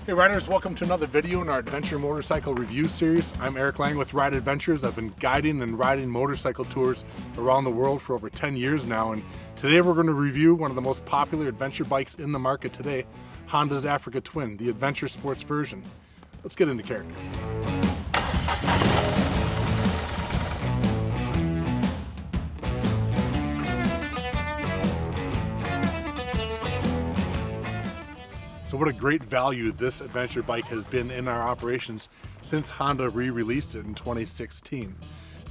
Hey riders, welcome to another video in our adventure motorcycle review series. I'm Eric Lang with Ride Adventures. I've been guiding and riding motorcycle tours around the world for over 10 years now, and today we're going to review one of the most popular adventure bikes in the market today, Honda's Africa Twin, the adventure sports version. Let's get into character. So what a great value this adventure bike has been in our operations since Honda re-released it in 2016.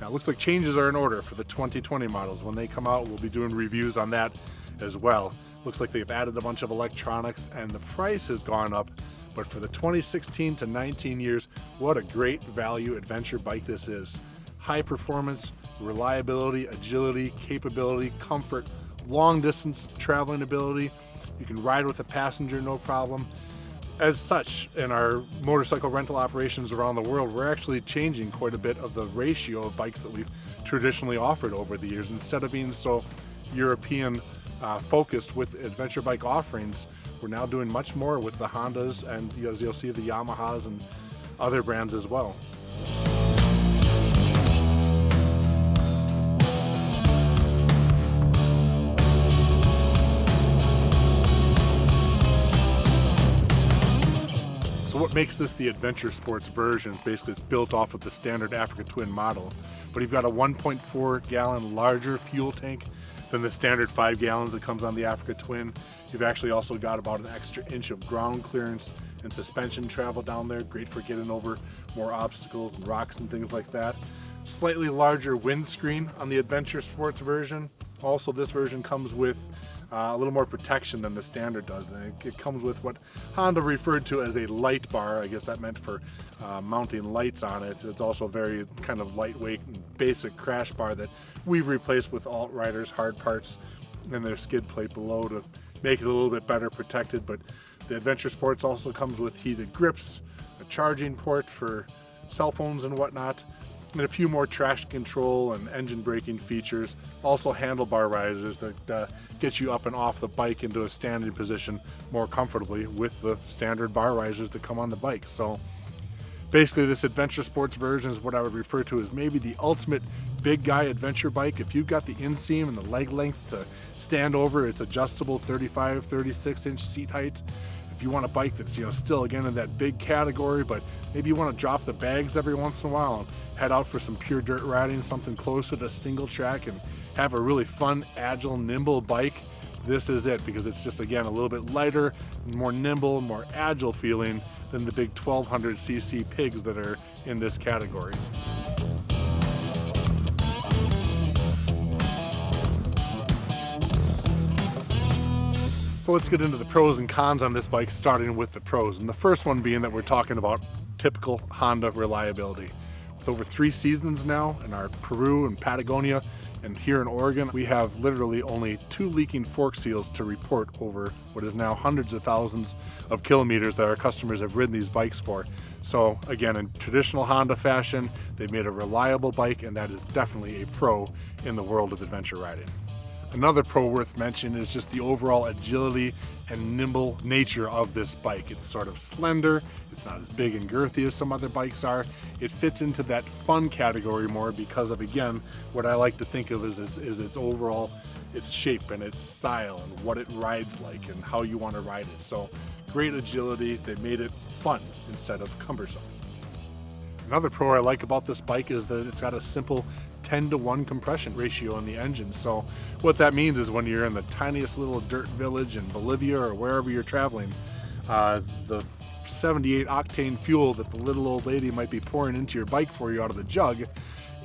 Now it looks like changes are in order for the 2020 models. When they come out, we'll be doing reviews on that as well. Looks like they've added a bunch of electronics and the price has gone up, but for the 2016 to 19 years, what a great value adventure bike this is. High performance, reliability, agility, capability, comfort, long distance traveling ability. You can ride with a passenger, no problem. As such, in our motorcycle rental operations around the world, we're actually changing quite a bit of the ratio of bikes that we've traditionally offered over the years. Instead of being so European focused with adventure bike offerings, we're now doing much more with the Hondas and, as you'll see, the Yamahas and other brands as well. So what makes this the adventure sports version? Basically, it's built off of the standard Africa Twin model, but you've got a 1.4 gallon larger fuel tank than the standard 5 gallons that comes on the Africa Twin. You've actually also got about an extra inch of ground clearance and suspension travel down there, great for getting over more obstacles and rocks and things like that. Slightly larger windscreen on the adventure sports version. Also, this version comes with a little more protection than the standard does. It comes with what Honda referred to as a light bar. I guess that meant for mounting lights on it. It's also a very kind of lightweight and basic crash bar that we've replaced with Alt Riders hard parts and their skid plate below to make it a little bit better protected. But the Adventure Sports also comes with heated grips, a charging port for cell phones and whatnot, and a few more traction control and engine braking features. Also handlebar risers that get you up and off the bike into a standing position more comfortably with the standard bar risers that come on the bike. So basically this adventure sports version is what I would refer to as maybe the ultimate big guy adventure bike. If you've got the inseam and the leg length to stand over its adjustable 35, 36 inch seat height, if you want a bike that's, still again in that big category, but maybe you want to drop the bags every once in a while and head out for some pure dirt riding, something closer to single track, and have a really fun, agile, nimble bike, this is it, because it's just, again, a little bit lighter, more nimble, more agile feeling than the big 1200cc pigs that are in this category. So let's get into the pros and cons on this bike, starting with the pros. And the first one being that we're talking about typical Honda reliability. With over 3 seasons now in our Peru and Patagonia and here in Oregon, we have literally only 2 leaking fork seals to report over what is now hundreds of thousands of kilometers that our customers have ridden these bikes for. So again, in traditional Honda fashion, they've made a reliable bike, and that is definitely a pro in the world of adventure riding. Another pro worth mentioning is just the overall agility and nimble nature of this bike. It's sort of slender, it's not as big and girthy as some other bikes are. It fits into that fun category more because of, again, what I like to think of is its overall, its shape and its style and what it rides like and how you want to ride it. So great agility, they made it fun instead of cumbersome. Another pro I like about this bike is that it's got a simple 10-to-1 compression ratio in the engine. So what that means is when you're in the tiniest little dirt village in Bolivia or wherever you're traveling, the 78 octane fuel that the little old lady might be pouring into your bike for you out of the jug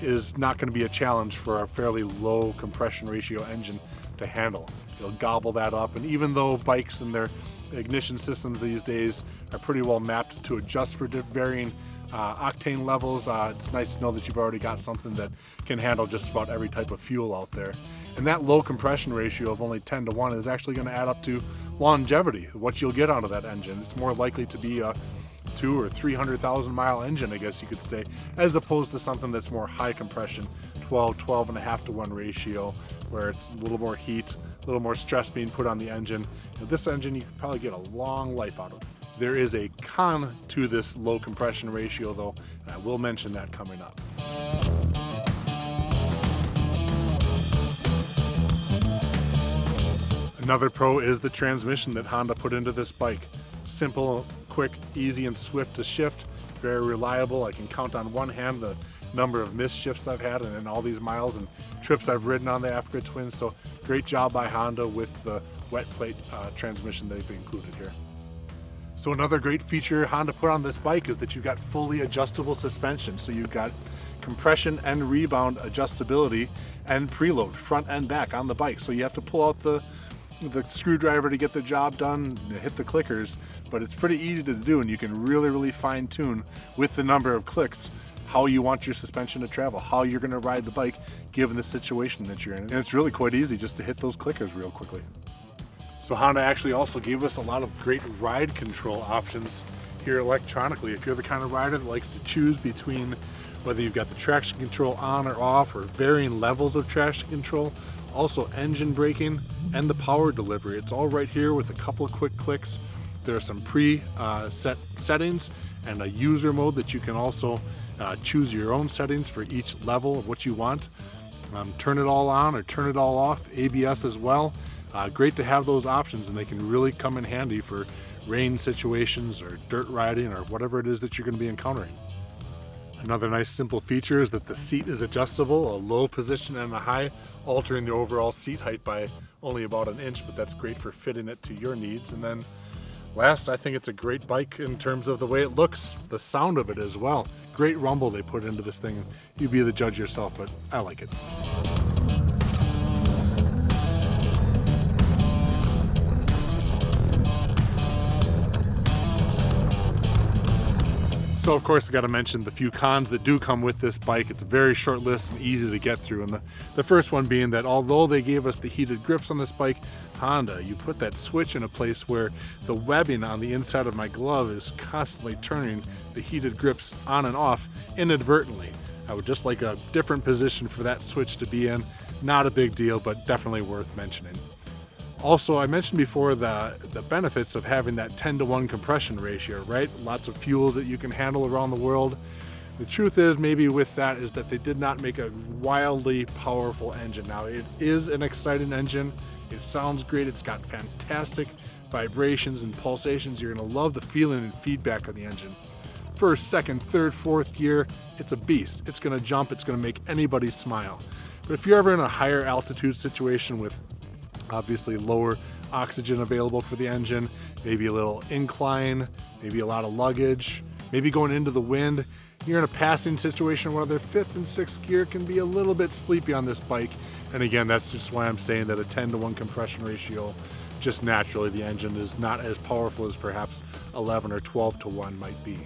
is not going to be a challenge for a fairly low compression ratio engine to handle. It'll gobble that up, and even though bikes and their ignition systems these days are pretty well mapped to adjust for varying octane levels, it's nice to know that you've already got something that can handle just about every type of fuel out there. And that low compression ratio of only 10-to-1 is actually going to add up to longevity, what you'll get out of that engine. It's more likely to be a 200,000 or 300,000 mile engine, I guess you could say, as opposed to something that's more high compression, 12.5-to-1 ratio, where it's a little more heat, a little more stress being put on the engine. This engine you can probably get a long life out of. There is a con to this low compression ratio though, and I will mention that coming up. Another pro is the transmission that Honda put into this bike. Simple, quick, easy, and swift to shift, very reliable. I can count on one hand the number of missed shifts I've had and all these miles and trips I've ridden on the Africa Twin, so great job by Honda with the wet plate transmission they've included here. So another great feature Honda put on this bike is that you've got fully adjustable suspension. So you've got compression and rebound adjustability and preload, front and back on the bike. So you have to pull out the screwdriver to get the job done, hit the clickers, but it's pretty easy to do, and you can really fine tune with the number of clicks how you want your suspension to travel, how you're going to ride the bike given the situation that you're in. And it's really quite easy just to hit those clickers real quickly. So Honda actually also gave us a lot of great ride control options here electronically. If you're the kind of rider that likes to choose between whether you've got the traction control on or off, or varying levels of traction control, also engine braking and the power delivery, it's all right here with a couple of quick clicks. There are some set settings and a user mode that you can also choose your own settings for each level of what you want. Turn it all on or turn it all off, ABS as well. Great to have those options, and they can really come in handy for rain situations or dirt riding or whatever it is that you're going to be encountering. Another nice simple feature is that the seat is adjustable, a low position and a high, altering the overall seat height by only about an inch, but that's great for fitting it to your needs. And then last, I think it's a great bike in terms of the way it looks, the sound of it as well. Great rumble they put into this thing. You be the judge yourself, but I like it. So of course I got to mention the few cons that do come with this bike. It's a very short list and easy to get through, and the first one being that although they gave us the heated grips on this bike, Honda, you put that switch in a place where the webbing on the inside of my glove is constantly turning the heated grips on and off inadvertently. I would just like a different position for that switch to be in. Not a big deal, but definitely worth mentioning. Also, I mentioned before the benefits of having that 10-to-1 compression ratio, right? Lots of fuels that you can handle around the world. The truth is, maybe with that, is that they did not make a wildly powerful engine. Now, it is an exciting engine. It sounds great. It's got fantastic vibrations and pulsations. You're gonna love the feeling and feedback of the engine. First, second, third, fourth gear, it's a beast. It's gonna jump, it's gonna make anybody smile. But if you're ever in a higher altitude situation with obviously lower oxygen available for the engine, maybe a little incline, maybe a lot of luggage, maybe going into the wind, you're in a passing situation where their fifth and sixth gear can be a little bit sleepy on this bike. And again, that's just why I'm saying that a 10-to-1 compression ratio, just naturally the engine is not as powerful as perhaps 11 or 12-to-1 might be.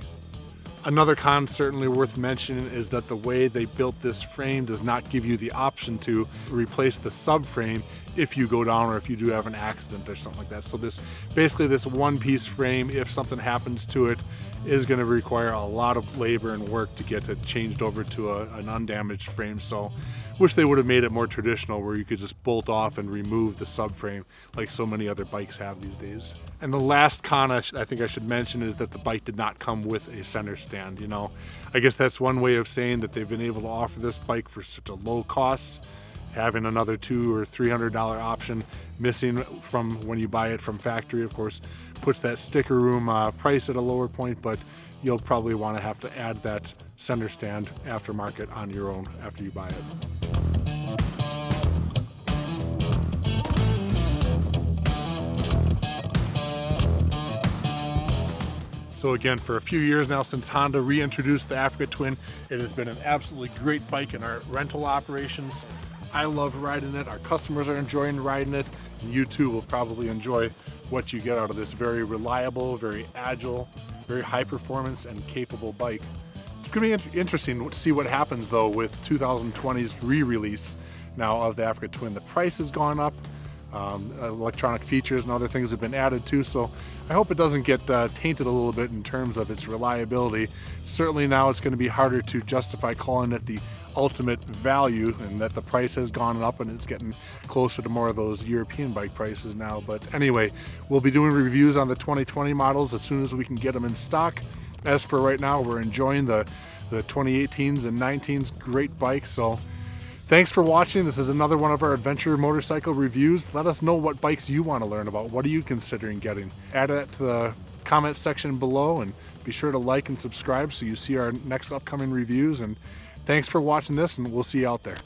Another con certainly worth mentioning is that the way they built this frame does not give you the option to replace the subframe if you go down or if you do have an accident or something like that. So this one-piece frame, if something happens to it, is going to require a lot of labor and work to get it changed over to an undamaged frame. So wish they would have made it more traditional where you could just bolt off and remove the subframe like so many other bikes have these days. And the last con I think I should mention is that the bike did not come with a center stand. You know, I guess that's one way of saying that they've been able to offer this bike for such a low cost. Having another $200 or $300 option missing from when you buy it from factory, of course, puts that sticker room price at a lower point, but you'll probably want to have to add that center stand aftermarket on your own after you buy it. So again, for a few years now since Honda reintroduced the Africa Twin, it has been an absolutely great bike in our rental operations. I love riding it, our customers are enjoying riding it, and you too will probably enjoy what you get out of this very reliable, very agile, very high performance and capable bike. It's going to be interesting to see what happens though with 2020's re-release now of the Africa Twin. The price has gone up, electronic features and other things have been added too, so I hope it doesn't get tainted a little bit in terms of its reliability. Certainly now it's going to be harder to justify calling it the ultimate value, and that the price has gone up and it's getting closer to more of those European bike prices now. But anyway, we'll be doing reviews on the 2020 models as soon as we can get them in stock. As for right now, we're enjoying the 2018s and 19s, great bikes. So thanks for watching. This is another one of our adventure motorcycle reviews. Let us know what bikes you want to learn about. What are you considering getting? Add that to the comment section below, and be sure to like and subscribe so you see our next upcoming reviews. And thanks for watching this, and we'll see you out there.